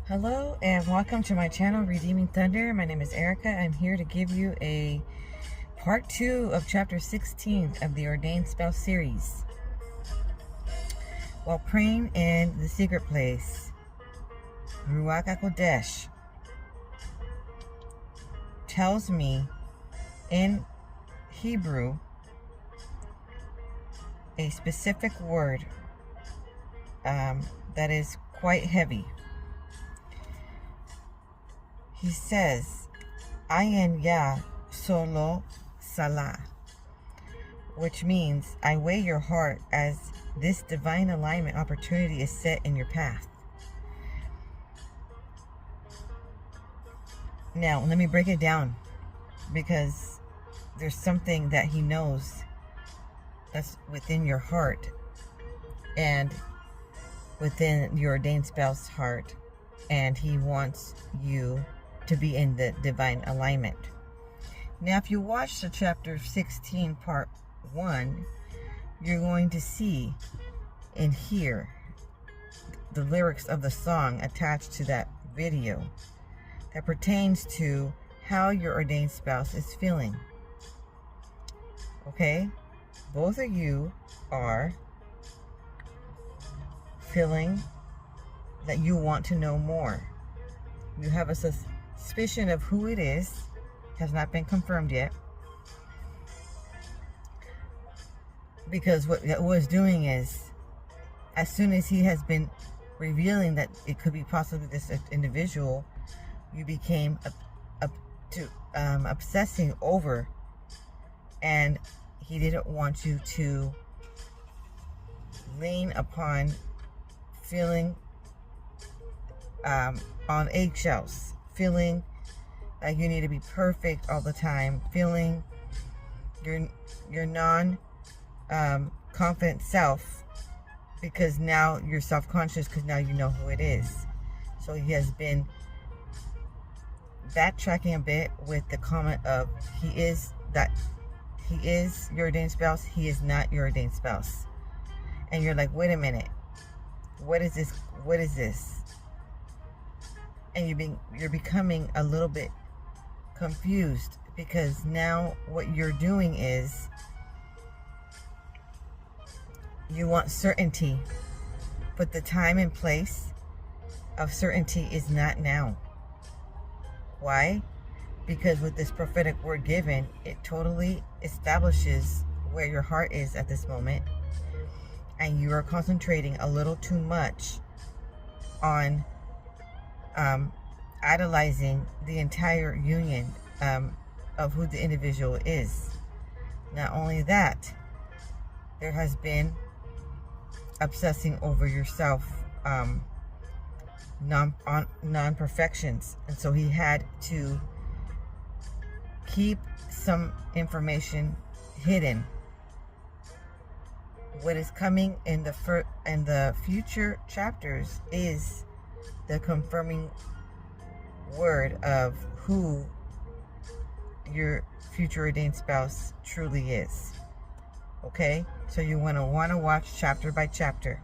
Hello and welcome to my channel, Redeeming Thunder. My name is Erica. I'm here to give you a part 2 of chapter 16 of the Ordained Spouse series. While praying in the secret place, Ruach HaKodesh tells me in Hebrew a specific word that is quite heavy. He says, Ayin Yah Solo Salah, which means I weigh your heart as this divine alignment opportunity is set in your path. Now, let me break it down, because there's something that he knows that's within your heart and within your ordained spouse's heart, and he wants you to be in the divine alignment. Now, if you watch the chapter 16 part 1, you're going to see and hear the lyrics of the song attached to that video that pertains to how your ordained spouse is feeling. Okay? Both of you are feeling that you want to know more. You have a suspicion of who it is, has not been confirmed yet, because what it was doing is, as soon as he has been revealing that it could be possibly this individual, you became obsessing over, and he didn't want you to lean upon feeling on eggshells, feeling like you need to be perfect all the time, feeling your non-confident self, because now you're self-conscious, because now you know who it is. So he has been backtracking a bit with the comment of he is your ordained spouse, he is not your ordained spouse. And you're like, wait a minute, what is this? And you're becoming a little bit confused, because now what you're doing is you want certainty, but the time and place of certainty is not now. Why? Because with this prophetic word given, it totally establishes where your heart is at this moment, and you are concentrating a little too much on idolizing the entire union of who the individual is. Not only that, there has been obsessing over yourself, non-perfections, and so he had to keep some information hidden. What is coming in the future chapters is the confirming word of who your future ordained spouse truly is. Okay? So you want to watch chapter by chapter,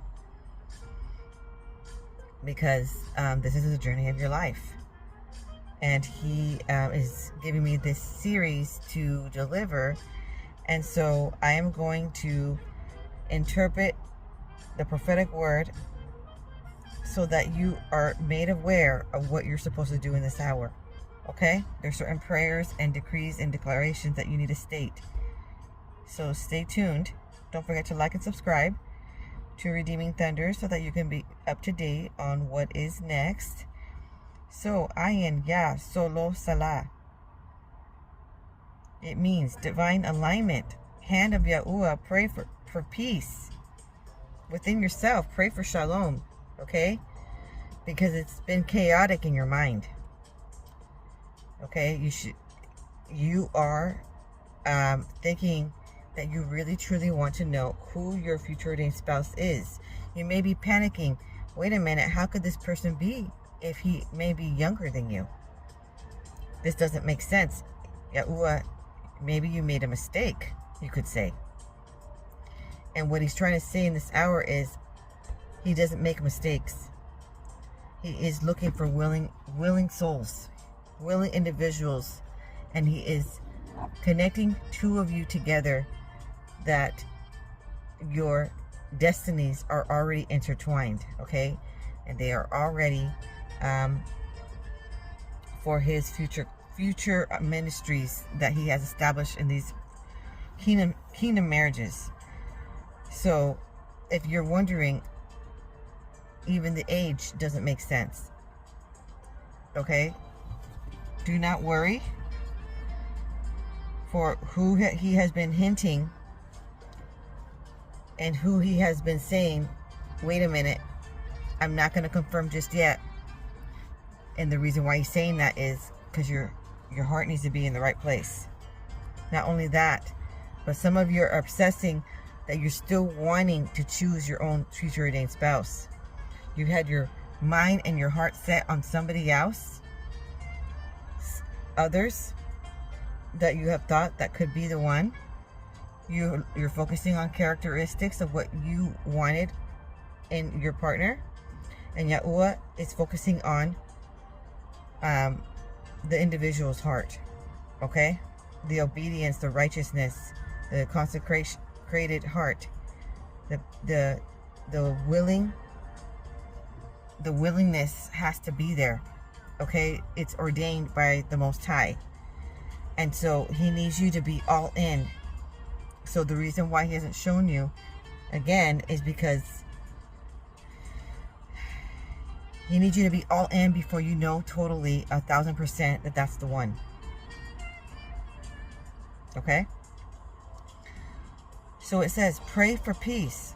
because this is the journey of your life. And he is giving me this series to deliver. And so I am going to interpret the prophetic word so that you are made aware of what you're supposed to do in this hour. Okay? There's certain prayers and decrees and declarations that you need to state. So stay tuned. Don't forget to like and subscribe to Redeeming Thunder so that you can be up to date on what is next. So, Ayin Yah Solo Salah. It means divine alignment. Hand of Yahuwah. Pray for peace within yourself. Pray for shalom. Okay? Because it's been chaotic in your mind. Okay? You are thinking that you really truly want to know who your future ordained spouse is. You may be panicking. Wait a minute, how could this person be if he may be younger than you? This doesn't make sense. Yahuwah, maybe you made a mistake, you could say. And what he's trying to say in this hour is he doesn't make mistakes. He is looking for willing souls, willing individuals, and he is connecting two of you together that your destinies are already intertwined, okay? And they are already for his future ministries that he has established in these kingdom marriages. So if you're wondering, even the age doesn't make sense, okay? Do not worry for who he has been hinting and who he has been saying, wait a minute, I'm not going to confirm just yet. And the reason why he's saying that is because your heart needs to be in the right place. Not only that, but some of you are obsessing that you're still wanting to choose your own future ordained spouse. You've had your mind and your heart set on somebody else, others that you have thought that could be the one. You're focusing on characteristics of what you wanted in your partner, and Yahuwah is focusing on the individual's heart, okay? The obedience, the righteousness, the consecrated heart, the willingness has to be there, okay? It's ordained by the Most High, and so he needs you to be all in. So the reason why he hasn't shown you again is because he needs you to be all in before you know totally 1,000% that that's the one. Okay? So it says, pray for peace.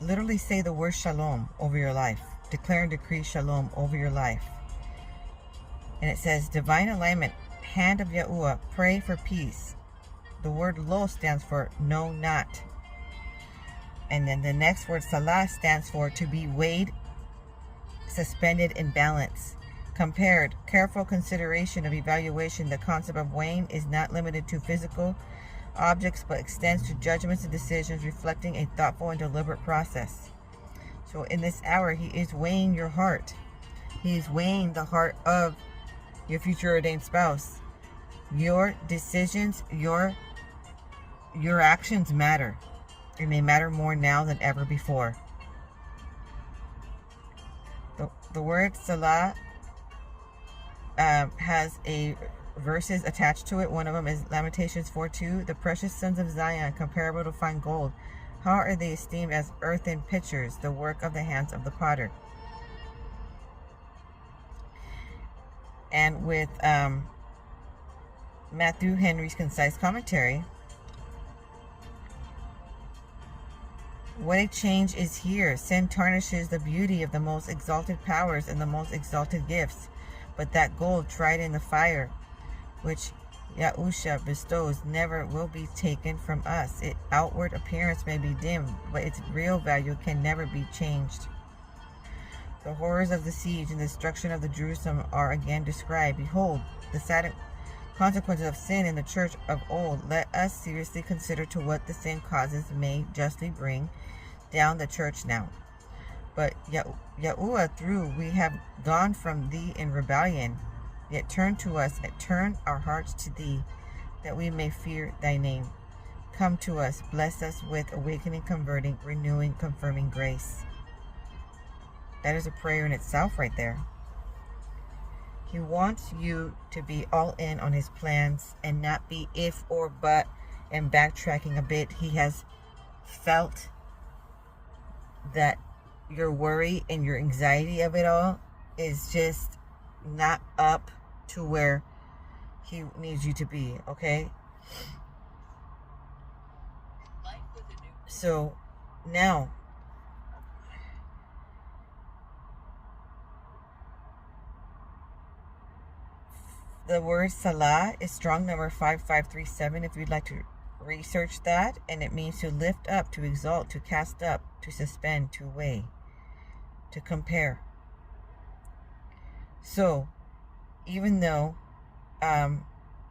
Literally say the word shalom over your life. Declare and decree shalom over your life. And it says, divine alignment, hand of Yahuwah, pray for peace. The word lo stands for no, not. And then the next word salah stands for to be weighed, suspended in balance, compared, careful consideration of evaluation. The concept of weighing is not limited to physical objects but extends to judgments and decisions, reflecting a thoughtful and deliberate process. So in this hour, he is weighing your heart. He is weighing the heart of your future ordained spouse. Your decisions, your actions matter, and they matter more now than ever before. The word Salah has verses attached to it. One of them is Lamentations 4:2. The precious sons of Zion, comparable to fine gold, how are they esteemed as earthen pitchers, the work of the hands of the potter. And with Matthew Henry's concise commentary, what a change is here. Sin tarnishes the beauty of the most exalted powers and the most exalted gifts. But that gold tried in the fire, which Yahusha bestows, never will be taken from us. Its outward appearance may be dim, but its real value can never be changed. The horrors of the siege and destruction of the Jerusalem are again described. Behold, the sad consequences of sin in the church of old. Let us seriously consider to what the same causes may justly bring down the church now. But Yahuwah, through we have gone from thee in rebellion, yet turn to us and turn our hearts to thee, that we may fear thy name. Come to us, bless us with awakening, converting, renewing, confirming grace. That is a prayer in itself right there. He wants you to be all in on his plans and not be if or but and backtracking a bit. He has felt that your worry and your anxiety of it all is just not up to where he needs you to be, okay? So now, the word Salah is strong number 5537 if you'd like to research that, and it means to lift up, to exalt, to cast up, to suspend, to weigh, to compare. So even though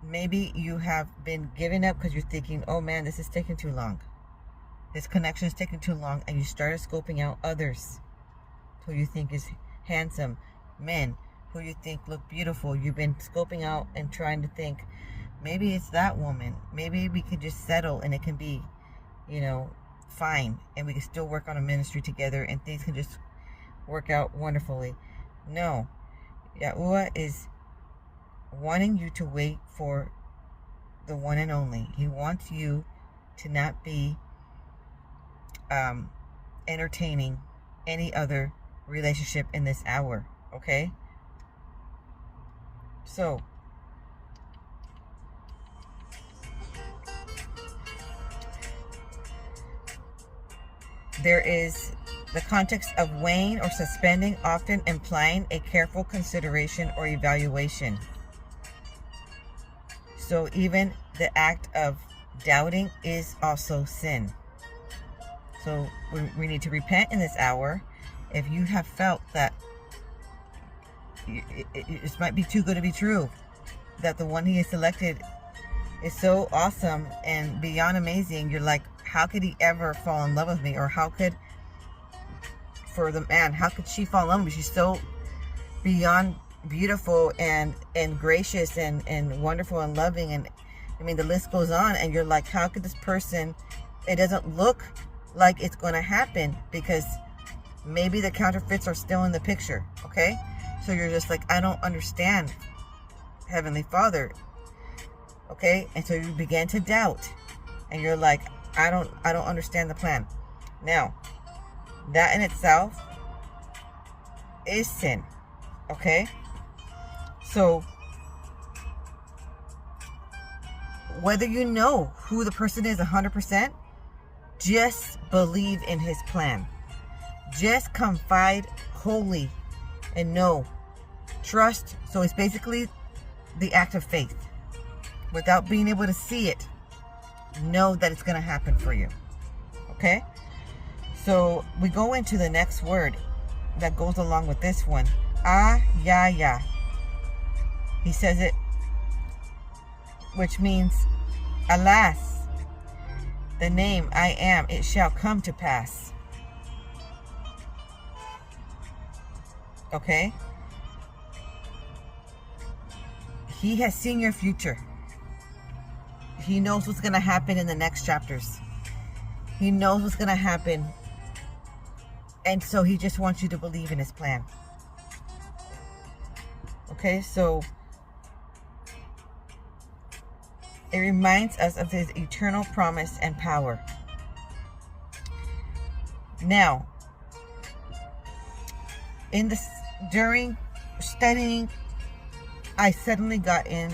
maybe you have been giving up because you're thinking, oh man, this is taking too long, this connection is taking too long, and you started scoping out others who you think is handsome, men who you think look beautiful. You've been scoping out and trying to think, maybe it's that woman. Maybe we could just settle and it can be, fine. And we can still work on a ministry together and things can just work out wonderfully. No. Yahuwah is wanting you to wait for the one and only. He wants you to not be entertaining any other relationship in this hour. Okay? So, there is the context of weighing or suspending, often implying a careful consideration or evaluation. So even the act of doubting is also sin. So we need to repent in this hour. If you have felt that it might be too good to be true, that the one he has selected is so awesome and beyond amazing, you're like, how could he ever fall in love with me? Or how could she fall in love with me? She's so beyond beautiful and gracious and wonderful and loving, and I mean the list goes on, and you're like, how could this person, it doesn't look like it's going to happen, because maybe the counterfeits are still in the picture. Okay, so you're just like, I don't understand, Heavenly Father. Okay, and so you begin to doubt, and you're like, I don't understand the plan. Now, that in itself is sin. Okay, so whether you know who the person is 100%, just believe in his plan. Just confide wholly and know. Trust. So it's basically the act of faith. Without being able to see it, know that it's going to happen for you. Okay? So we go into the next word that goes along with this one. Ya. He says it, which means, alas, the name I am, it shall come to pass. Okay? He has seen your future. He knows what's going to happen in the next chapters. He knows what's going to happen. And so he just wants you to believe in his plan. Okay, so it reminds us of his eternal promise and power. Now, during studying, I suddenly got in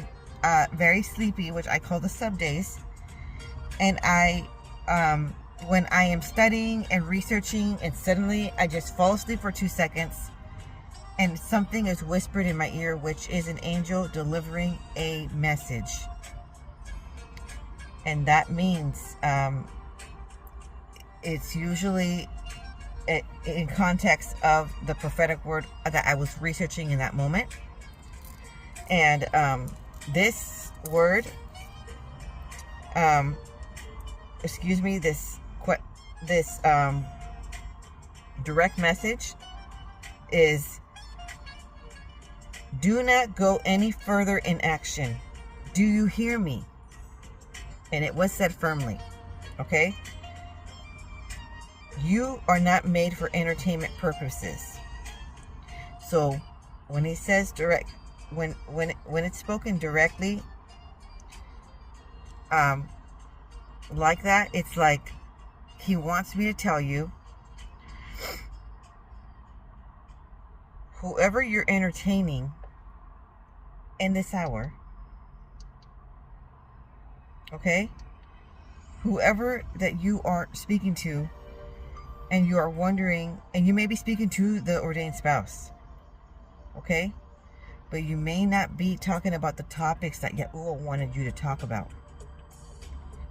very sleepy, which I call the sub days. And when I am studying and researching, and suddenly I just fall asleep for 2 seconds, and something is whispered in my ear, which is an angel delivering a message. And that means it's usually in context of the prophetic word that I was researching in that moment. And this word, this direct message is, do not go any further in action. Do you hear me? And it was said firmly. Okay? You are not made for entertainment purposes. So when he says direct, when it's spoken directly, like that, it's like he wants me to tell you, whoever you're entertaining in this hour, okay, whoever that you are speaking to, and you are wondering, and you may be speaking to the ordained spouse, okay, but you may not be talking about the topics that Yahuwah wanted you to talk about.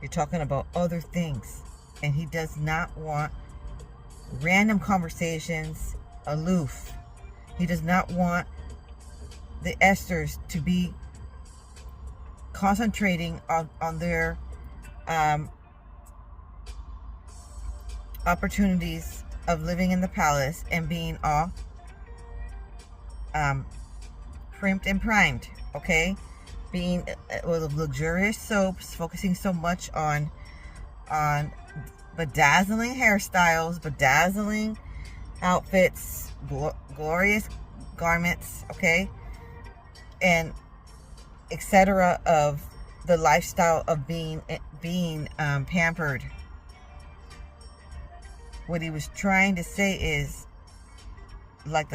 You're talking about other things, and he does not want random conversations, aloof. He does not want the Esthers to be concentrating on their opportunities of living in the palace and being all um, primed and primed, okay? Being with luxurious soaps, focusing so much on bedazzling hairstyles, bedazzling outfits, glorious garments, okay? And etc. of the lifestyle of being pampered. What he was trying to say is, like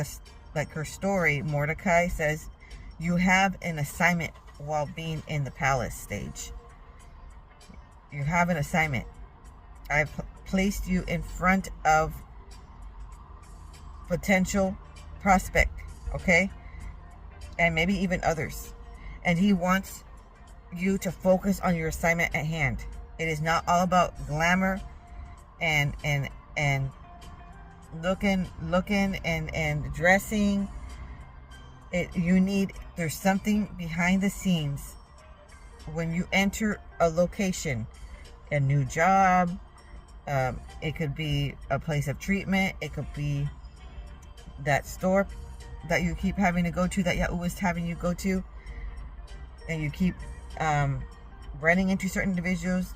her story, Mordecai says, you have an assignment while being in the palace stage. You have an assignment. I've placed you in front of potential prospect, okay? And maybe even others. And he wants you to focus on your assignment at hand. It is not all about glamour and looking and dressing. There's something behind the scenes when you enter a location, a new job. It could be a place of treatment. It could be that store that you keep having to go to, that Yahuwah is having you go to, and you keep running into certain individuals.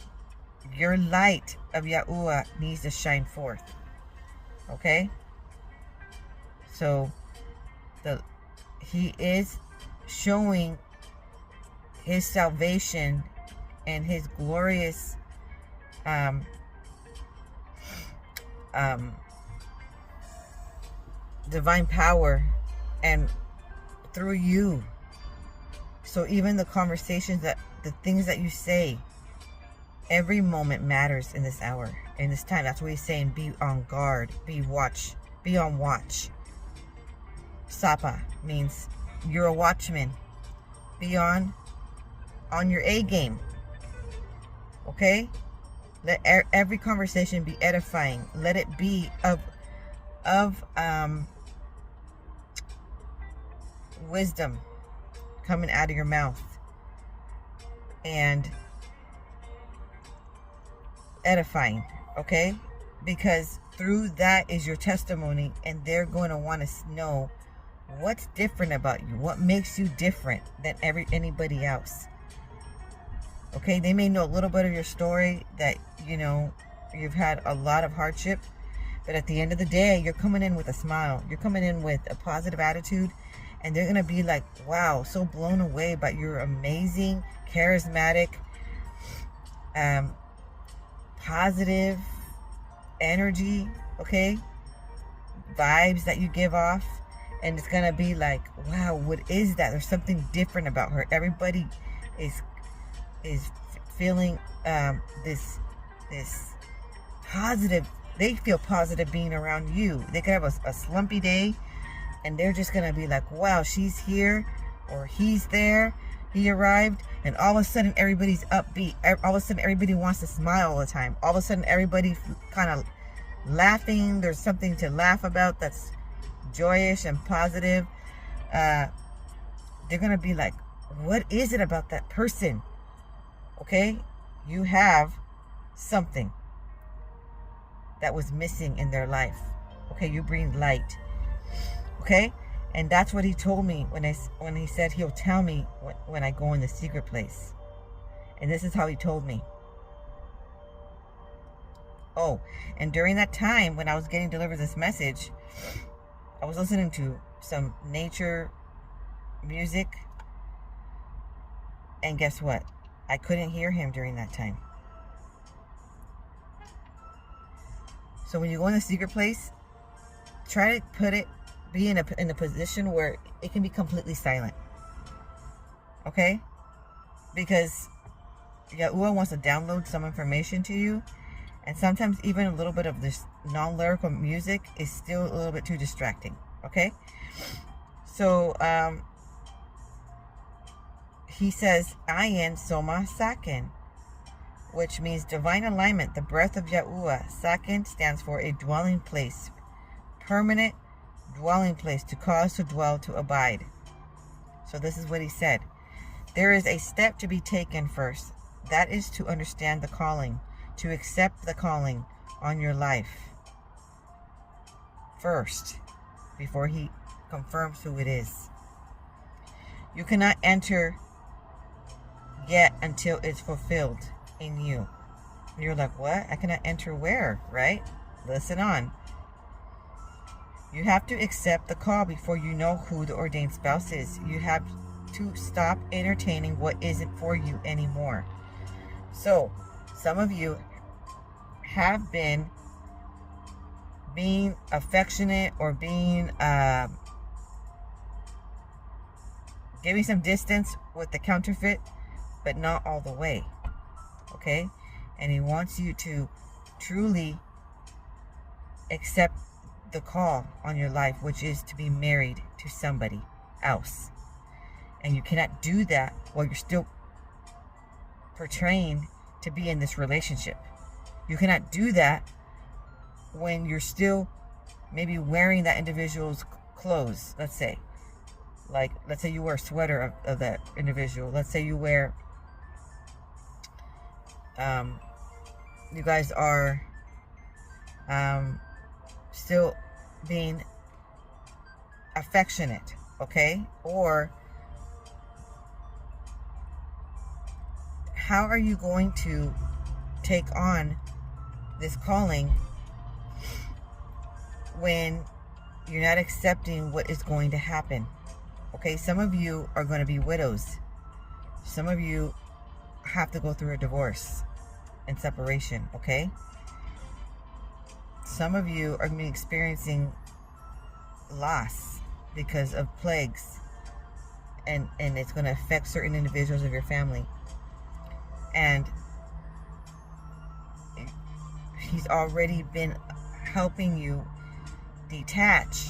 Your light of Yahuwah needs to shine forth. Okay? So he is showing his salvation and his glorious divine power and through you. So even the conversations, the things that you say, every moment matters in this hour, in this time. That's what he's saying. Be on guard, be on watch. Sapa means you're a watchman. Be on your A game. Okay? Let every conversation be edifying. Let it be of wisdom coming out of your mouth, and edifying, okay? Because through that is your testimony, and they're going to want to know what's different about you, what makes you different than anybody else. Okay, they may know a little bit of your story, that you've had a lot of hardship, but at the end of the day, you're coming in with a smile, you're coming in with a positive attitude, and they're gonna be like, wow, so blown away by your amazing, charismatic, positive energy, okay, vibes that you give off. And it's gonna be like, wow, what is that? There's something different about her. Everybody is feeling this positive. They feel positive being around you. They could have a slumpy day, and they're just gonna be like, wow, she's here, or he's there, he arrived, and all of a sudden everybody's upbeat. All of a sudden everybody wants to smile all the time. All of a sudden everybody kind of laughing. There's something to laugh about that's joyous and positive. They're gonna be like, what is it about that person? Okay, you have something that was missing in their life. Okay, you bring light. Okay, and that's what he told me when he said he'll tell me when I go in the secret place. And this is how he told me. Oh, and during that time when I was getting delivered this message, I was listening to some nature music, and guess what? I couldn't hear him during that time. So when you go in the secret place, try to be in a position where it can be completely silent. Okay? Because Yahuwah wants to download some information to you, and sometimes even a little bit of this non-lyrical music is still a little bit too distracting. Okay? So he says, Ayin Soma Sakin, which means divine alignment, the breath of Yahuwah. Sakin stands for a dwelling place, permanent dwelling place, to cause, to dwell, to abide. So this is what he said. There is a step to be taken first. That is to understand the calling, to accept the calling on your life first, before he confirms who it is. You cannot enter yet until it's fulfilled in you. And you're like, what? I cannot enter where, right? Listen on. You have to accept the call before you know who the ordained spouse is. You have to stop entertaining what isn't for you anymore. So, some of you have been being affectionate or being giving some distance with the counterfeit, but not all the way. Okay? And he wants you to truly accept the call on your life, which is to be married to somebody else. And you cannot do that while you're still portraying to be in this relationship. You cannot do that when you're still maybe wearing that individual's clothes. Let's say you wear a sweater of that individual. Let's say you wear you guys are still being affectionate, okay? Or how are you going to take on this calling when you're not accepting what is going to happen? Okay, some of you are going to be widows. Some of you have to go through a divorce and separation, okay? Some of you are going to be experiencing loss because of plagues, and it's going to affect certain individuals of your family. And he's already been helping you detach,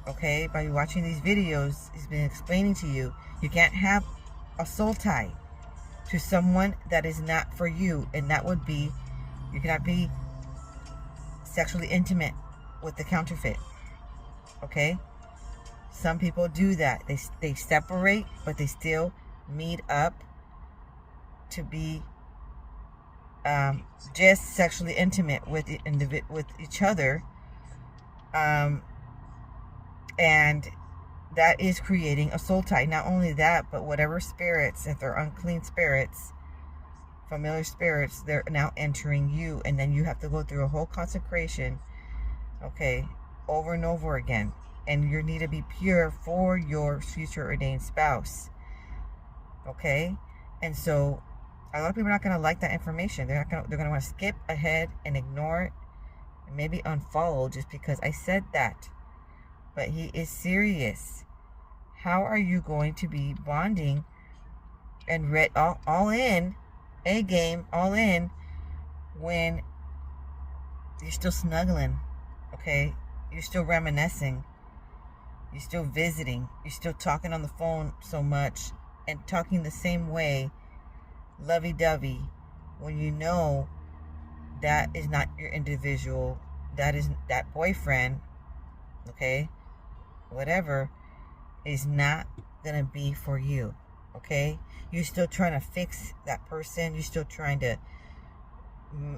okay? By watching these videos, he's been explaining to you, you can't have a soul tie to someone that is not for you, and that would be, you cannot be sexually intimate with the counterfeit, okay? Some people do that. They separate, but they still meet up to be just sexually intimate with each other, and that is creating a soul tie. Not only that, but whatever spirits, if they're unclean spirits, familiar spirits, they're now entering you, and then you have to go through a whole consecration, okay, over and over again. And you need to be pure for your future ordained spouse, okay? And so a lot of people are not going to like that information. They're going to want to skip ahead and ignore it, and maybe unfollow just because I said that. But he is serious. How are you going to be bonding and all in, A game, all in, when you're still snuggling, okay? You're still reminiscing. You're still visiting. You're still talking on the phone so much and talking the same way, lovey-dovey, when you know that is not your individual, that is that boyfriend, okay, whatever, is not gonna be for you, okay? You're still trying to fix that person. You're still trying to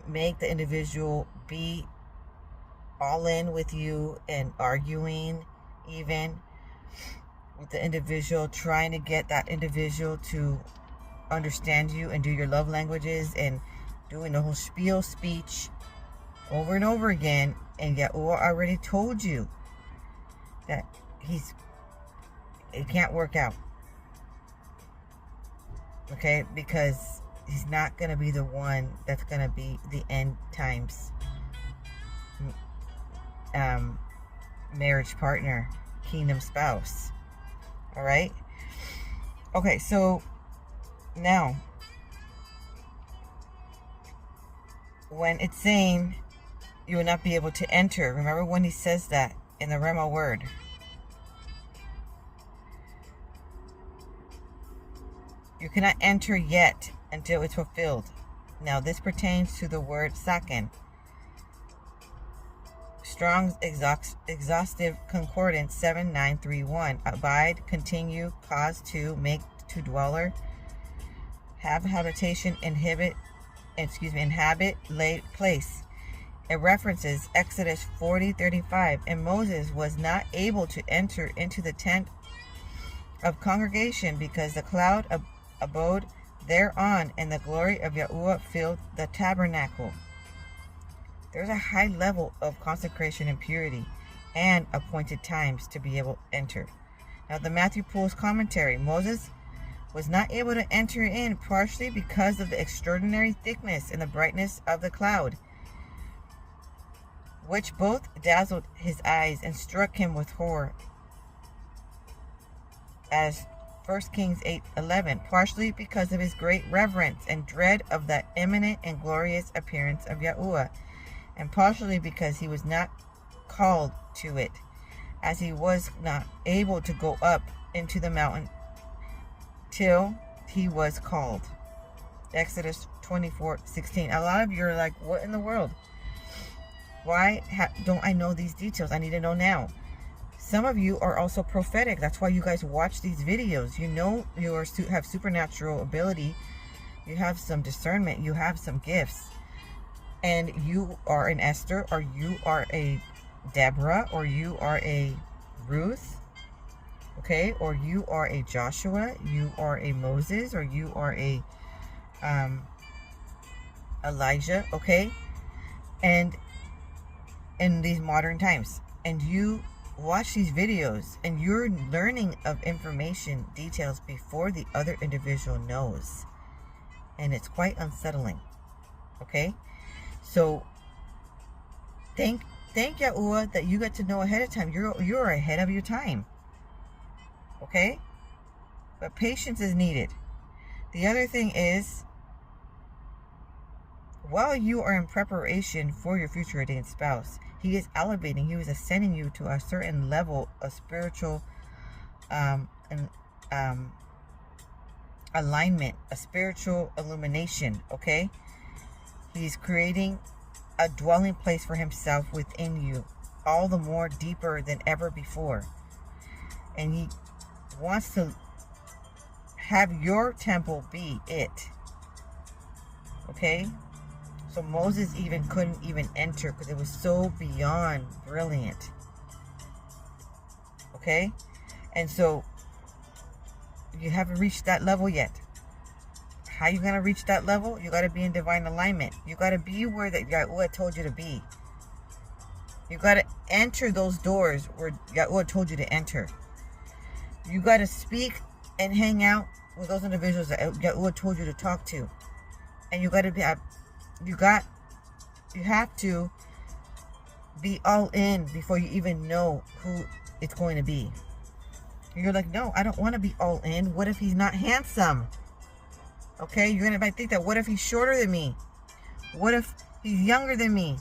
make the individual be all in with you and arguing even with the individual, trying to get that individual to understand you and do your love languages and doing the whole spiel speech over and over again. And yet, I already told you that it can't work out, okay? Because he's not going to be the one that's going to be the end times marriage partner, kingdom spouse. All right? Okay, so now, when it's saying you will not be able to enter, remember when he says that in the Rema word? You cannot enter yet until it's fulfilled. Now, this pertains to the word saken. Strong's Exhaustive Concordance 7931. Abide, continue, cause to, make to dweller, have habitation, inhabit, lay, place. It references Exodus 40:35, and Moses was not able to enter into the tent of congregation because the cloud abode thereon, and the glory of Yahuwah filled the tabernacle. There's a high level of consecration and purity and appointed times to be able to enter. Now, the Matthew Poole's commentary, Moses was not able to enter in partially because of the extraordinary thickness and the brightness of the cloud, which both dazzled his eyes and struck him with horror, as 1 Kings 8:11, partially because of his great reverence and dread of the imminent and glorious appearance of Yahuwah, and partially because he was not called to it, as he was not able to go up into the mountain till he was called. Exodus 24:16. A lot of you are like, what in the world? Why don't I know these details? I need to know now. Some of you are also prophetic. That's why you guys watch these videos. You know you have supernatural ability. You have some discernment. You have some gifts. And you are an Esther, or you are a Deborah, or you are a Ruth, okay? Or you are a Joshua, you are a Moses, or you are a Elijah, okay? And in these modern times, and you watch these videos and you're learning of information, details before the other individual knows, and it's quite unsettling, okay? So thank Yahuwah that you get to know ahead of time. You're ahead of your time, okay? But patience is needed. The other thing is, while you are in preparation for your future ordained spouse, he is elevating, he is ascending you to a certain level of spiritual alignment, a spiritual illumination, okay? He's creating a dwelling place for himself within you, all the more deeper than ever before. And he wants to have your temple be it, okay? So Moses couldn't even enter because it was so beyond brilliant. Okay? And so you haven't reached that level yet. How you going to reach that level? You got to be in divine alignment. You got to be where that Yahuwah told you to be. You got to enter those doors where Yahuwah told you to enter. You got to speak and hang out with those individuals that Yahuwah told you to talk to. And you got to be... You have to be all in before you even know who it's going to be. You're like, no, I don't want to be all in. What if he's not handsome? Okay, you're going to think that, what if he's shorter than me? What if he's younger than me?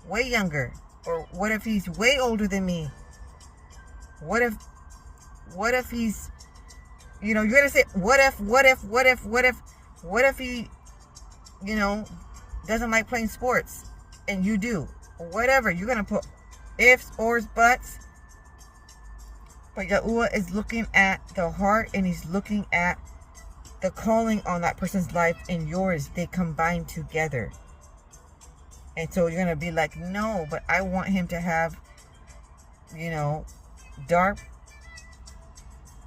Way younger. Or what if he's way older than me? What if he's, you're going to say, what if he, doesn't like playing sports and you do? Whatever. You're going to put ifs, ors, buts. But Yahuwah is looking at the heart, and he's looking at the calling on that person's life and yours. They combine together. And so you're going to be like, no, but I want him to have, dark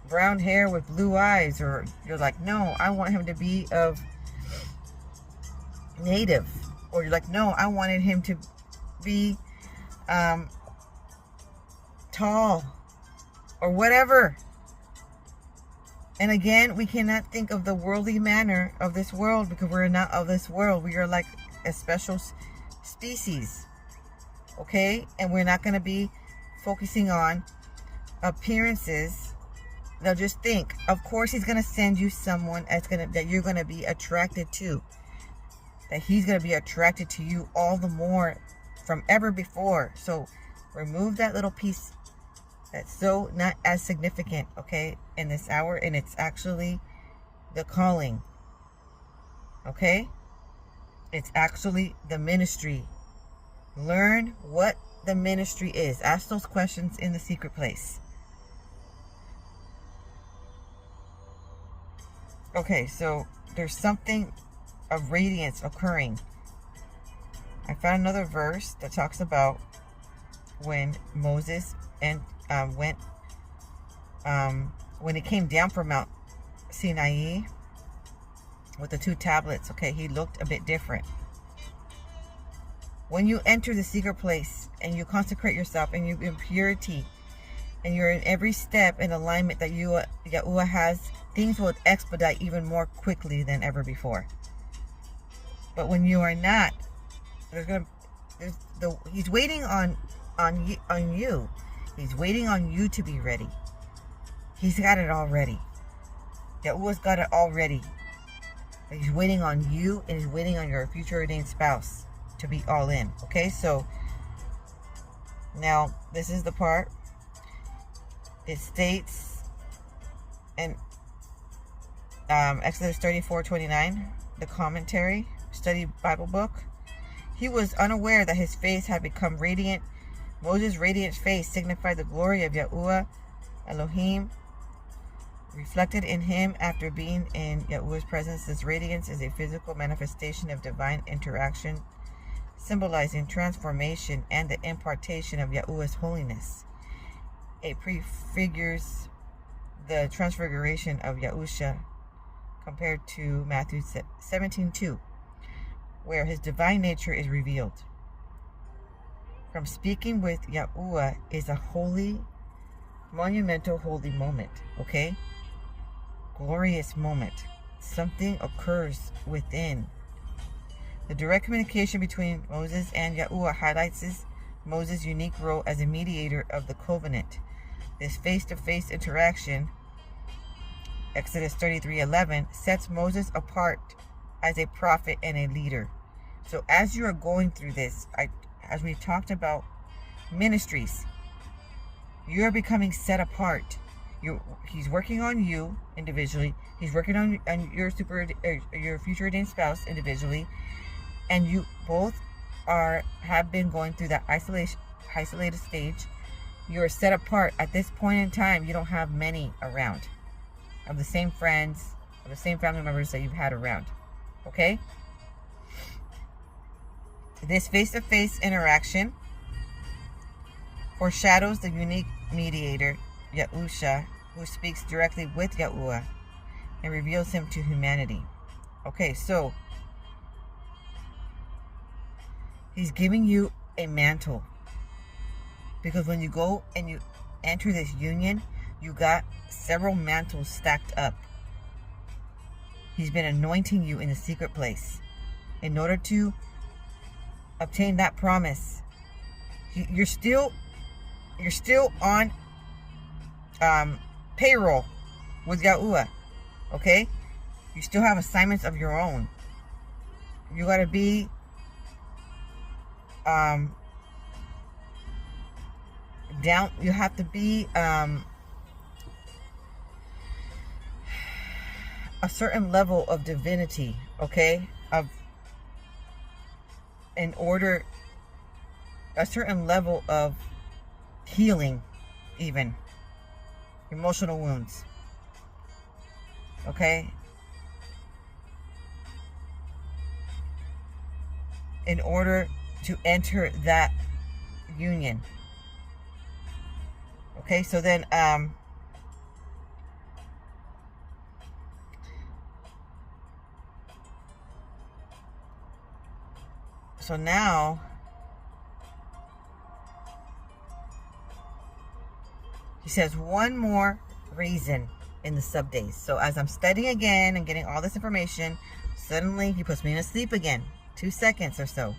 brown hair with blue eyes. Or you're like, no, I want him to be of native. Or you're like, no, I wanted him to be tall, or whatever. And again, we cannot think of the worldly manner of this world, because we're not of this world. We are like a special species, okay? And we're not going to be focusing on appearances. Now just think, of course he's going to send you someone that you're going to be attracted to, that he's going to be attracted to you all the more from ever before. So remove that little piece that's so not as significant, okay, in this hour. And it's actually the calling, okay? It's actually the ministry. Learn what the ministry is. Ask those questions in the secret place. Okay, so there's something of radiance occurring. I found another verse that talks about when Moses and went when he came down from Mount Sinai with the 2 tablets. Okay, he looked a bit different. When you enter the secret place and you consecrate yourself and you in purity and you're in every step in alignment that Yahuwah has, things will expedite even more quickly than ever before. But when you are not, he's waiting on you. He's waiting on you to be ready. He's got it already. Yahuwah's got it already. He's waiting on you, and he's waiting on your future ordained spouse to be all in. Okay, so now this is the part. It states in Exodus 34:29, the commentary, study Bible book. He was unaware that his face had become radiant. Moses' radiant face signified the glory of Yahuwah Elohim reflected in him after being in Yahuwah's presence. This radiance is a physical manifestation of divine interaction, symbolizing transformation and the impartation of Yahuwah's holiness. It prefigures the transfiguration of Yahusha compared to Matthew 17:2, where his divine nature is revealed. From speaking with Yahuwah is a holy, monumental, holy moment, okay? Glorious moment. Something occurs within. The direct communication between Moses and Yahuwah highlights Moses' unique role as a mediator of the covenant. This face-to-face interaction, Exodus 33:11, sets Moses apart as a prophet and a leader. So as you are going through this, as we've talked about ministries, you're becoming set apart. He's working on you individually. He's working on your future ordained spouse individually, and you both have been going through that isolated stage. You're set apart. At this point in time, you don't have many around of the same friends, of the same family members that you've had around. Okay? This face-to-face interaction foreshadows the unique mediator, Yahusha, who speaks directly with Yahuwah and reveals him to humanity. Okay, so he's giving you a mantle. Because when you go and you enter this union, you got several mantles stacked up. He's been anointing you in the secret place in order to obtain that promise. You're still on payroll with Yahuwah, okay? You still have assignments of your own. You got to be down. You have to be a certain level of divinity, okay? A certain level of healing, even emotional wounds, okay? In order to enter that union. Okay, so then so now he says one more reason in the sub days. So as I'm studying again and getting all this information, suddenly he puts me in a sleep again, 2 seconds or so.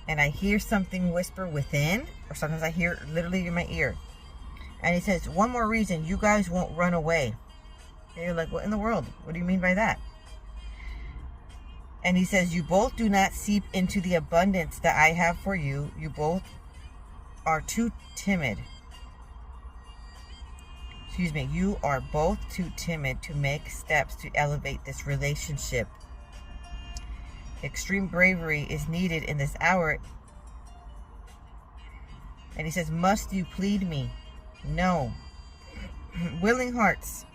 And I hear something whisper within, or sometimes I hear literally in my ear. And he says, one more reason, you guys won't run away. And you're like, what in the world? What do you mean by that? And he says, you both do not seep into the abundance that I have for you. You both are too timid. Excuse me, you are both too timid to make steps to elevate this relationship. Extreme bravery is needed in this hour. And he says, must you plead me? No. Willing hearts.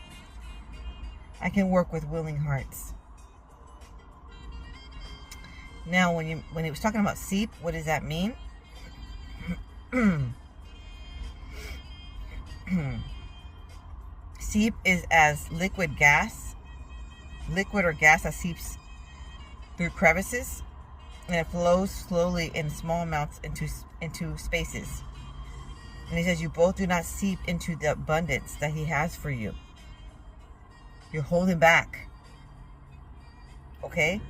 I can work with willing hearts. Now, when it was talking about seep, what does that mean? Seep is as liquid or gas that seeps through crevices, and it flows slowly in small amounts into spaces. And he says you both do not seep into the abundance that he has for you. You're holding back. Okay?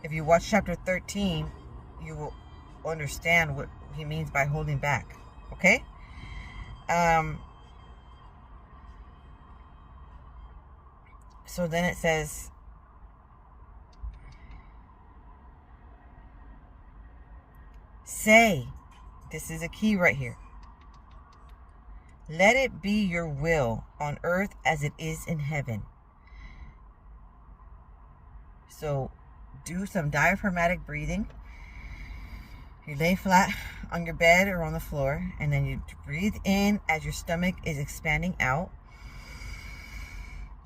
If you watch chapter 13, you will understand what he means by holding back. Okay? So then it says, say, this is a key right here. Let it be your will on earth as it is in heaven. So do some diaphragmatic breathing. You lay flat on your bed or on the floor, and then you breathe in as your stomach is expanding out.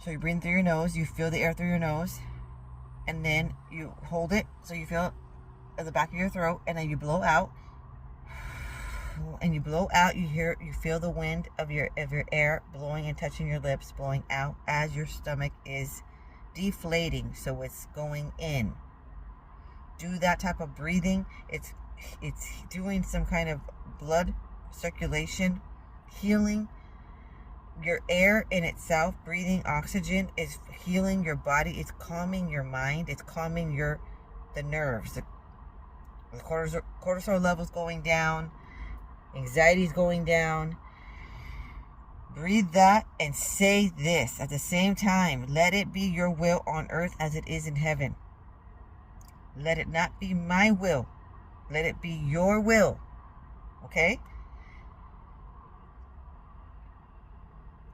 So you breathe through your nose, you feel the air through your nose, and then you hold it so you feel it at the back of your throat, and then you blow out. And you blow out, you feel the wind of your air blowing and touching your lips, blowing out as your stomach is deflating, so it's going in. Do that type of breathing. It's doing some kind of blood circulation, healing. Your air in itself, breathing oxygen, is healing your body. It's calming your mind. It's calming the nerves. The cortisol levels going down. Anxiety is going down. Breathe that and say this at the same time. Let it be your will on earth as it is in heaven. Let it not be my will. Let it be your will. Okay?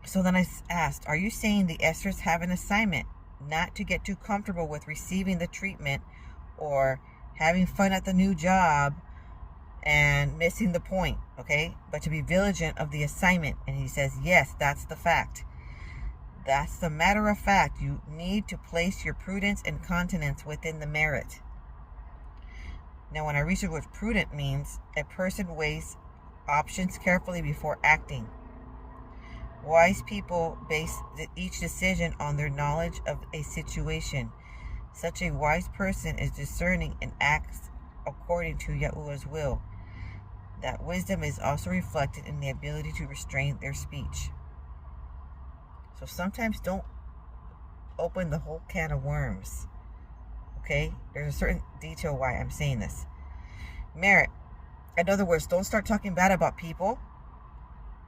So then I asked, are you saying the esters have an assignment not to get too comfortable with receiving the treatment or having fun at the new job and missing the point, okay? But to be vigilant of the assignment. And he says, yes, that's the fact. That's the matter of fact. You need to place your prudence and continence within the merit. Now, when I researched what prudent means, a person weighs options carefully before acting. Wise people base each decision on their knowledge of a situation. Such a wise person is discerning and acts according to Yahuwah's will. That wisdom is also reflected in the ability to restrain their speech. So sometimes don't open the whole can of worms. Okay? There's a certain detail why I'm saying this. Merit. In other words, don't start talking bad about people.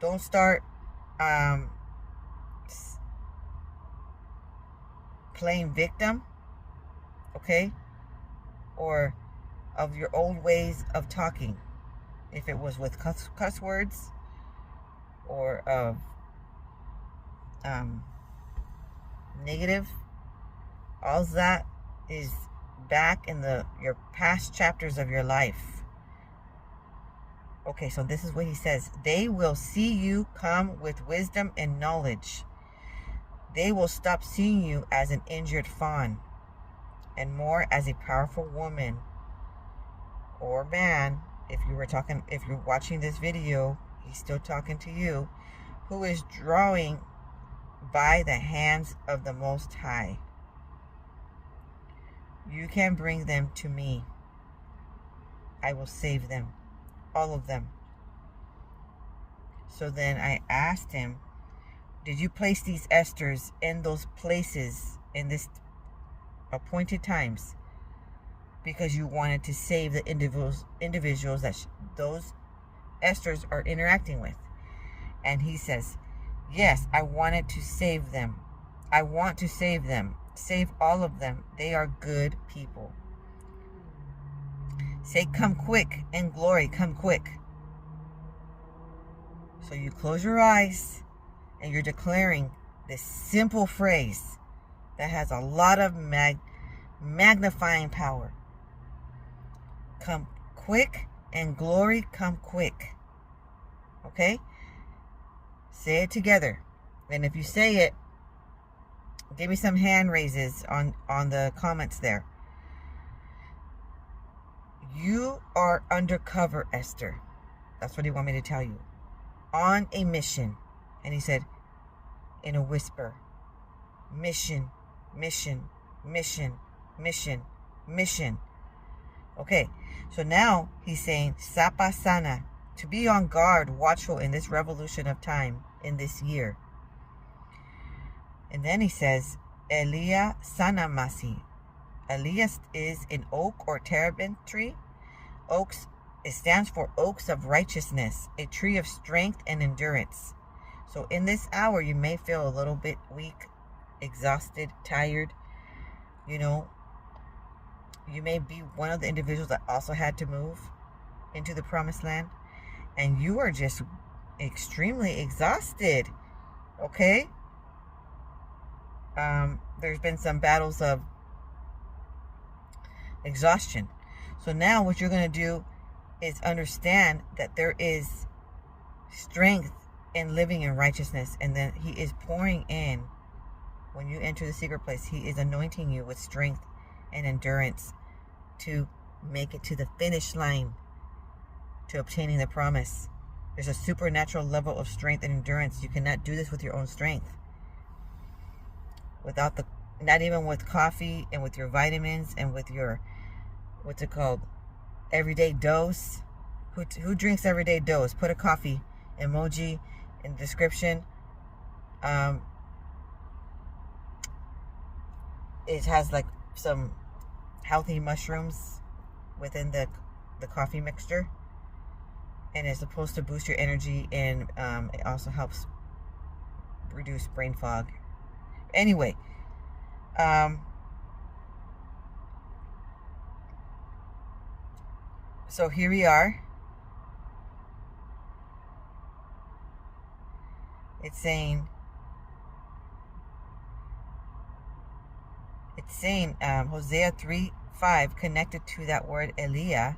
Don't start playing victim. Okay? Or of your old ways of talking. If it was with cuss words or of negative, all that is back in your past chapters of your life. Okay, so this is what he says. They will see you come with wisdom and knowledge. They will stop seeing you as an injured fawn and more as a powerful woman or man. If you're watching this video, he's still talking to you, who is drawing by the hands of the Most High. You can bring them to me. I will save them, all of them. So then I asked him, did you place these esters in those places in this appointed times because you wanted to save the individuals that those esters are interacting with? And he says, yes, I wanted to save them. I want to save them. Save all of them. They are good people. Say, come quick in glory, come quick. So you close your eyes and you're declaring this simple phrase that has a lot of magnifying power. Come quick and glory, come quick. Okay? Say it together. And if you say it, give me some hand raises on the comments there. You are undercover, Esther. That's what he wanted me to tell you. On a mission. And he said, in a whisper, mission, mission, mission, mission, mission. Okay, so now he's saying, sapasana, to be on guard, watchful in this revolution of time, in this year. And then he says, Elia sanamasi. Elia is an oak or terebinth tree. Oaks, it stands for oaks of righteousness, a tree of strength and endurance. So in this hour, you may feel a little bit weak, exhausted, tired. You know, you may be one of the individuals that also had to move into the promised land. And you are just extremely exhausted. Okay? There's been some battles of exhaustion. So now what you're going to do is understand that there is strength in living in righteousness. And then he is pouring in, when you enter the secret place, he is anointing you with strength and endurance to make it to the finish line, to obtaining the promise. There's a supernatural level of strength and endurance. You cannot do this with your own strength. Without the, not even with coffee and with your vitamins and with your, what's it called, everyday dose. Who drinks everyday dose? Put a coffee emoji in the description. It has like some healthy mushrooms within the coffee mixture, and it's supposed to boost your energy, and it also helps reduce brain fog. Anyway, so here we are. It's saying Hosea 3:5 connected to that word Elia.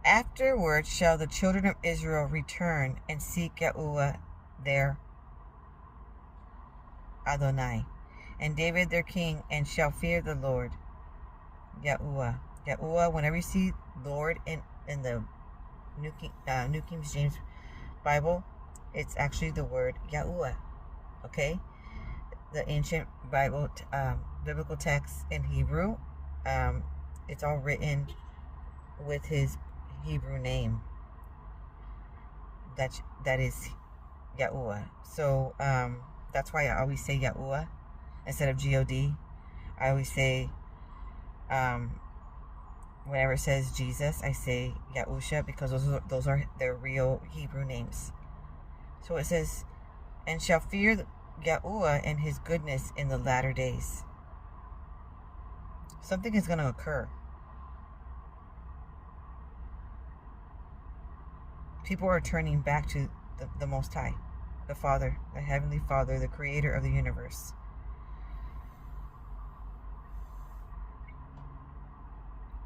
Afterward shall the children of Israel return and seek Yahuwah their Adonai, and David their king, and shall fear the Lord. Yahuwah. Yahuwah, whenever you see Lord in the New King James Bible, it's actually the word Yahuwah. Okay? The ancient Bible, biblical text in Hebrew, it's all written with his Hebrew name. That is Yahuwah. So that's why I always say Yahuwah instead of God. I always say, whenever it says Jesus, I say Yahusha, because those are their real Hebrew names. So it says, and shall fear Yahuwah and his goodness in the latter days. Something is going to occur. People are turning back to the Most High, the Father, the Heavenly Father, the Creator of the universe.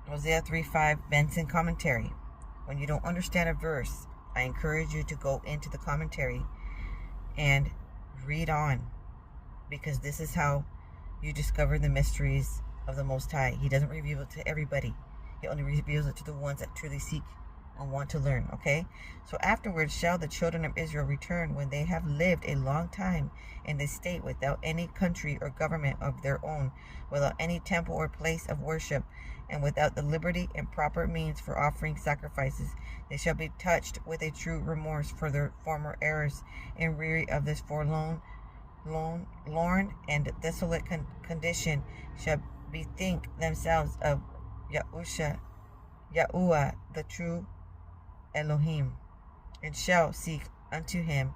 Hosea 3:5, Benson commentary. When you don't understand a verse, I encourage you to go into the commentary and read on, because this is how you discover the mysteries of the Most High. He doesn't reveal it to everybody. He only reveals it to the ones that truly seek and want to learn. Okay? So afterwards shall the children of Israel return, when they have lived a long time in this state, without any country or government of their own, without any temple or place of worship, and without the liberty and proper means for offering sacrifices. They shall be touched with a true remorse for their former errors, and weary of this forlorn and desolate condition, shall bethink themselves of Yahuwah, the true Elohim, and shall seek unto him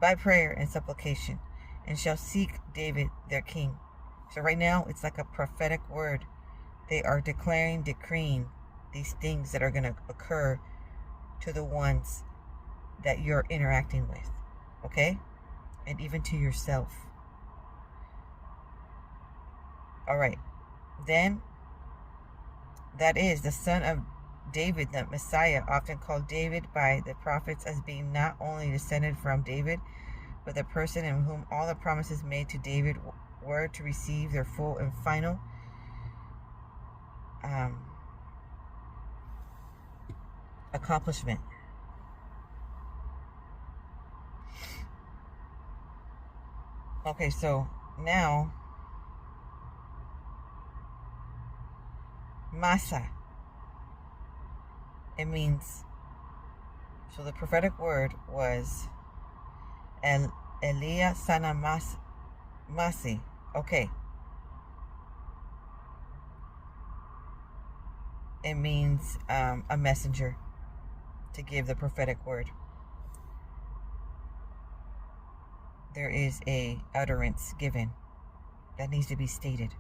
by prayer and supplication, and shall seek David their king. So right now, it's like a prophetic word. They are decreeing these things that are going to occur to the ones that you're interacting with. Okay? And even to yourself. Alright. Then, that is the son of David, the Messiah, often called David by the prophets as being not only descended from David, but the person in whom all the promises made to David word to receive their full and final accomplishment. Okay, so now Masa. It means, so the prophetic word was Elia Sana Masi. Okay. It means a messenger to give the prophetic word. There is a utterance given that needs to be stated.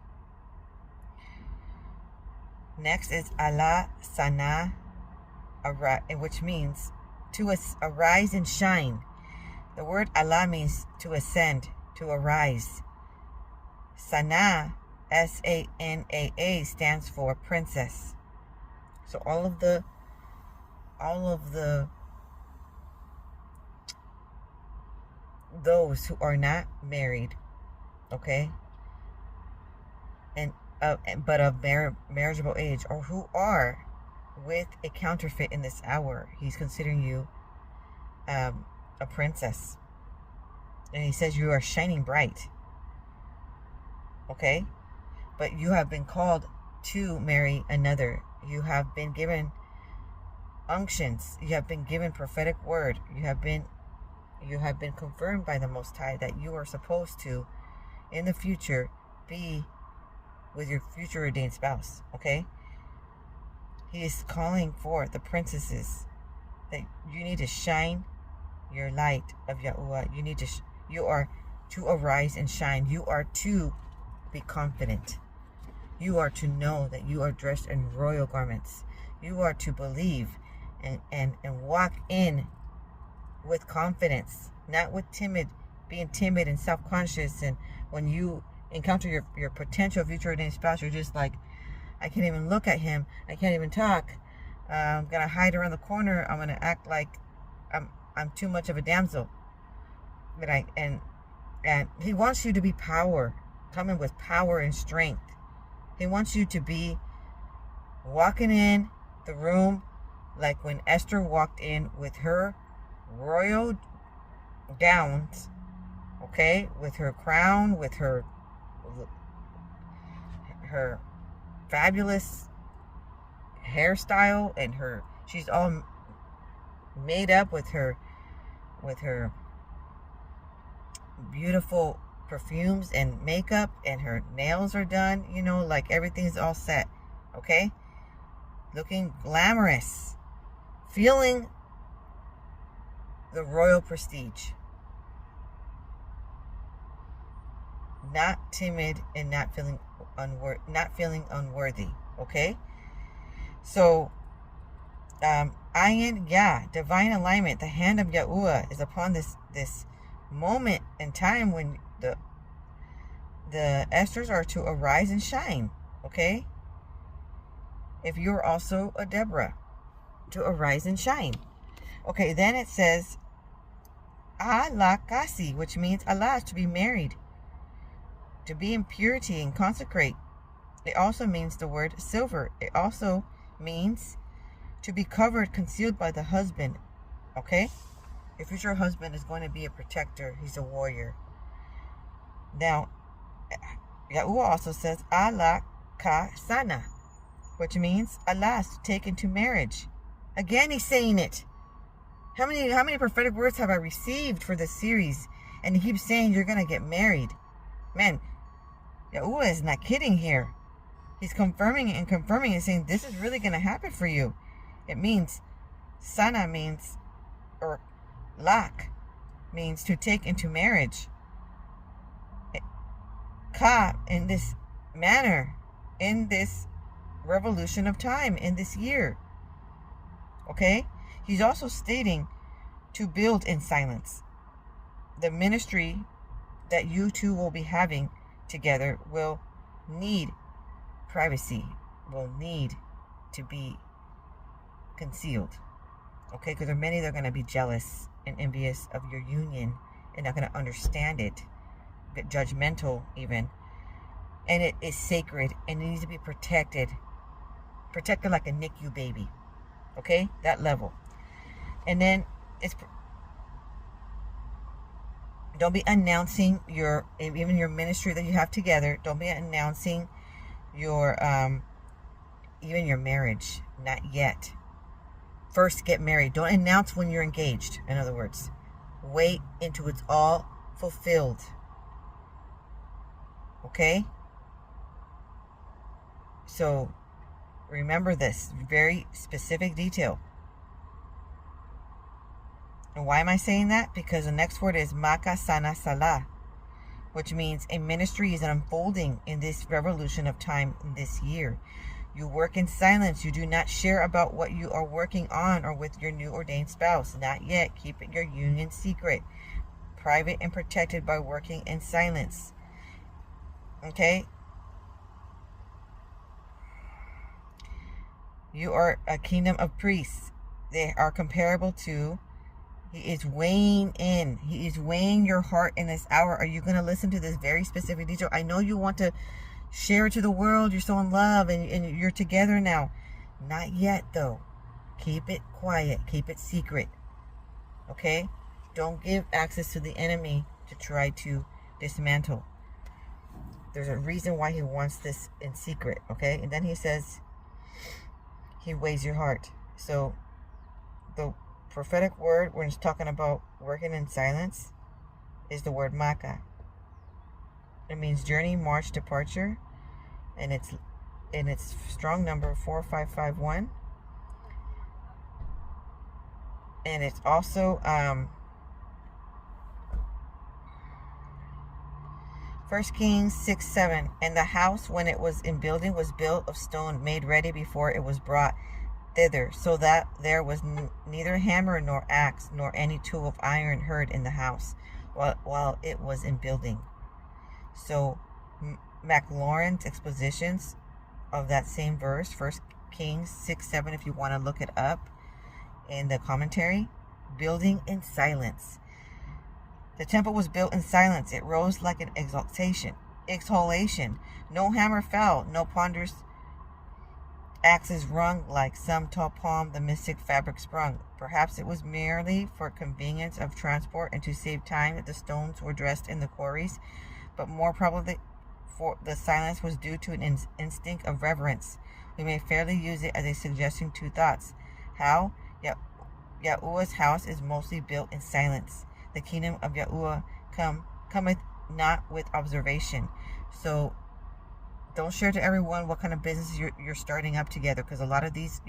Next is Allah Sana, which means to arise and shine. The word Allah means to ascend, to arise. Sana, Sanaa, stands for princess. So all of the those who are not married, okay, and but of marriageable age, or who are with a counterfeit in this hour, he's considering you a princess, and he says you are shining bright. Okay, but you have been called to marry another. You have been given unctions. You have been given prophetic word. You have been confirmed by the Most High that you are supposed to, in the future, be with your future ordained spouse. Okay? He is calling for the princesses that you need to shine your light of Yahuwah. You are to arise and shine. You are to be confident. You are to know that you are dressed in royal garments. You are to believe and walk in with confidence, not with being timid and self-conscious. And when you encounter your potential future ordained spouse, you're just like, I can't even look at him. I can't even talk. I'm gonna hide around the corner. I'm gonna act like I'm too much of a damsel. But and he wants you to be coming with power and strength. He wants you to be walking in the room like when Esther walked in with her royal gowns, okay, with her crown, with her fabulous hairstyle, and she's all made up with her beautiful perfumes and makeup, and her nails are done, like everything's all set, okay, looking glamorous, feeling the royal prestige, not timid and not feeling unworthy. Okay, so Ayin Yah, divine alignment, the hand of Yahuwah is upon this moment in time when the Esthers are to arise and shine. Okay, if you're also a Deborah, to arise and shine. Okay, then it says Allah Kasi, which means Allah, to be married, to be in purity and consecrate. It also means the word silver. It also means to be covered, concealed by the husband. Okay, your future husband is going to be a protector. He's a warrior. Now, Yahuwah also says Allah Ka Sana, which means Allah is to take into marriage. Again, he's saying it. How many prophetic words have I received for this series? And he keeps saying you're going to get married. Man, Yahuwah is not kidding here. He's confirming and saying this is really going to happen for you. It means, Sana means, or Lak means to take into marriage. Ka, in this manner, in this revolution of time, in this year. Okay? He's also stating to build in silence. The ministry that you two will be having together will need privacy, will need to be concealed. Okay? Because there are many that are going to be jealous and envious of your union and not going to understand it. get judgmental even. And it is sacred and it needs to be protected. Protected like a NICU baby. Okay? That level. And then don't be announcing even your ministry that you have together. Don't be announcing your even your marriage. Not yet. First get married. Don't announce when you're engaged. In other words, wait until it's all fulfilled. Okay? So remember this very specific detail. And why am I saying that? Because the next word is Maka Sana Salah, which means a ministry is unfolding in this revolution of time this year. You work in silence. You do not share about what you are working on or with your new ordained spouse. Not yet. Keep your union secret, private and protected by working in silence. Okay? You are a kingdom of priests. They are comparable to, he is weighing in. He is weighing your heart in this hour. Are you going to listen to this very specific detail? I know you want to share it to the world. You're so in love and you're together now. Not yet, though. Keep it quiet. Keep it secret. Okay? Don't give access to the enemy to try to dismantle. There's a reason why he wants this in secret. Okay? And then he says, he weighs your heart. So the prophetic word when it's talking about working in silence is the word Maka. It means journey, march, departure, and it's strong number 4551. And it's also 1 Kings 6:7. And the house, when it was in building, was built of stone, made ready before it was brought thither, so that there was neither hammer nor axe nor any tool of iron heard in the house while it was in building. So McLaurin's expositions of that same verse, 1 Kings 6:7, if you want to look it up in the commentary, building in silence. The temple was built in silence. It rose like an exhalation. No hammer fell, no ponderous axes rung like some tall palm the mystic fabric sprung. Perhaps it was merely for convenience of transport and to save time that the stones were dressed in the quarries, but more probably for the silence was due to an instinct of reverence. We may fairly use it as a suggestion to thoughts. How? Yahuwah's house is mostly built in silence. The kingdom of Yahuwah cometh not with observation. So don't share to everyone what kind of business you're starting up together, because a lot of these